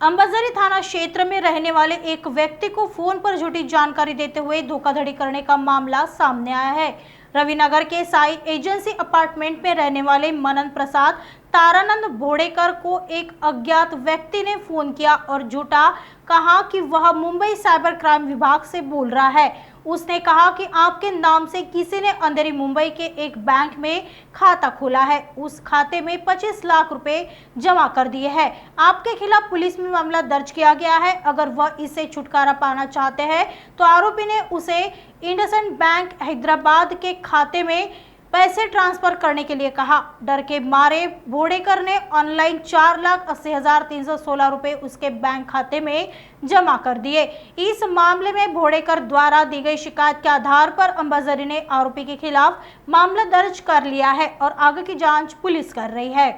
अंबाजरी थाना क्षेत्र में रहने वाले एक व्यक्ति को फोन पर झूठी जानकारी देते हुए धोखाधड़ी करने का मामला सामने आया है। रविनगर के साई एजेंसी अपार्टमेंट में रहने वाले मनन प्रसाद तारानंद भोड़ेकर को एक अज्ञात व्यक्ति ने फोन किया और झूठा कहा कि वह मुंबई साइबर क्राइम विभाग से बोल रहा है। उसने कहा कि आपके नाम से किसी ने अंधेरी मुंबई के एक बैंक में खाता खोला है, उस खाते में 25 लाख रुपए जमा कर दिए हैं। आपके खिलाफ पुलिस में मामला दर्ज किया गया है। अगर वह इससे छुटकारा पाना चाहते हैं तो आरोपी ने उसे इंडसइंड बैंक हैदराबाद के खाते में पैसे ट्रांसफर करने के लिए कहा। डर के मारे भोड़ेकर ने ऑनलाइन 4,80,316 रुपए उसके बैंक खाते में जमा कर दिए। इस मामले में भोड़ेकर द्वारा दी गई शिकायत के आधार पर अंबाजरी ने आरोपी के खिलाफ मामला दर्ज कर लिया है और आगे की जांच पुलिस कर रही है।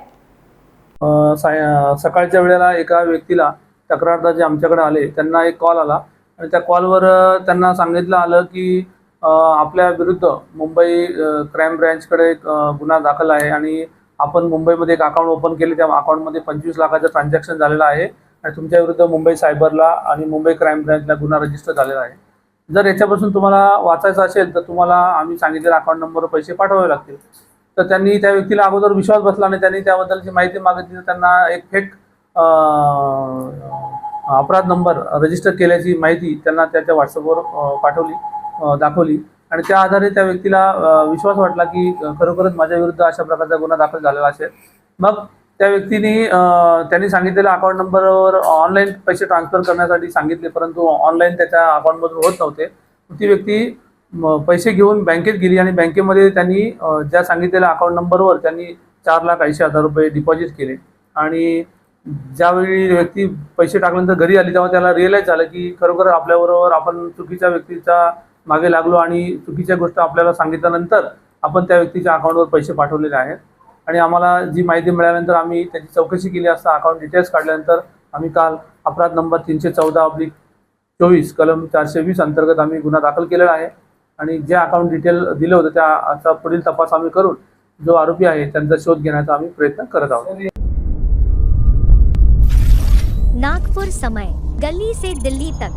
सकाळच्या वेळेला एका व्यक्तीला तक्रारदार जे आमच्याकडे आले त्यांना एक कॉल आला आणि त्या कॉलवर त्यांना सांगितलं आलं की आपल्या विरुद्ध मुंबई क्राइम ब्रँचकडे एक गुन्हा दाखल आहे आणि आपण मुंबईमध्ये एक अकाउंट ओपन केले, त्या अकाउंटमध्ये 25 लाखाचं ट्रान्झॅक्शन झालेलं आहे आणि तुमच्या विरुद्ध मुंबई सायबरला आणि मुंबई क्राइम ब्रँचला गुन्हा रजिस्टर झालेला आहे। जर याच्यापासून तुम्हाला वाचायचं असेल तर तुम्हाला आम्ही सांगितलेल्या अकाउंट नंबरवर पैसे पाठवावे लागतील। तर त्यांनी त्या व्यक्तीला अगोदर विश्वास बसला आणि त्यांनी त्याबद्दलची माहिती मागितली, तर त्यांना एक फेक अपराध नंबर रजिस्टर केल्याची माहिती त्यांना त्याच्या व्हॉट्सअपवर पाठवली, दाखवली आणि त्या आधारे त्या व्यक्तीला विश्वास वाटला की खरोखरच माझ्या विरुद्ध अशा प्रकारचा गुन्हा दाखल झालेला असेल। मग त्या व्यक्तीने त्यांनी सांगितलेल्या अकाउंट नंबरवर ऑनलाईन पैसे ट्रान्सफर करण्यासाठी सांगितले, परंतु ऑनलाईन त्याच्या अकाउंटमधून होत नव्हते। ती व्यक्ती पैसे घेऊन बँकेत गेली आणि बँकेमध्ये त्यांनी ज्या सांगितलेल्या अकाउंट नंबरवर त्यांनी 4,80,000 रुपये डिपॉझिट केले आणि ज्यावेळी व्यक्ती पैसे टाकल्यानंतर घरी आली तेव्हा त्याला रिअलाइज झालं की खरोखर आपल्याबरोबर आपण चुकीच्या व्यक्तीच्या मागे लागलो आणि चुकीच्या गोष्ट आपल्याला सांगितल्यानंतर आपण त्या व्यक्तीच्या अकाउंटवर पैसे पाठवलेले आहेत। आणि आम्हाला जी माहिती मिळाल्यानंतर आम्ही त्याची चौकशी केली असता अकाउंट डिटेल्स काढल्यानंतर आम्ही काल अपराध नंबर 314/24 कलम 420 अंतर्गत आम्ही गुन्हा दाखल केलेला आहे आणि जे अकाउंट डिटेल दिले होते त्याचा पुढील तपास आम्ही करून जो आरोपी आहे त्यांचा शोध घेण्याचा आम्ही प्रयत्न करत आहोत। नागपुर समय, गली से दिल्ली तक।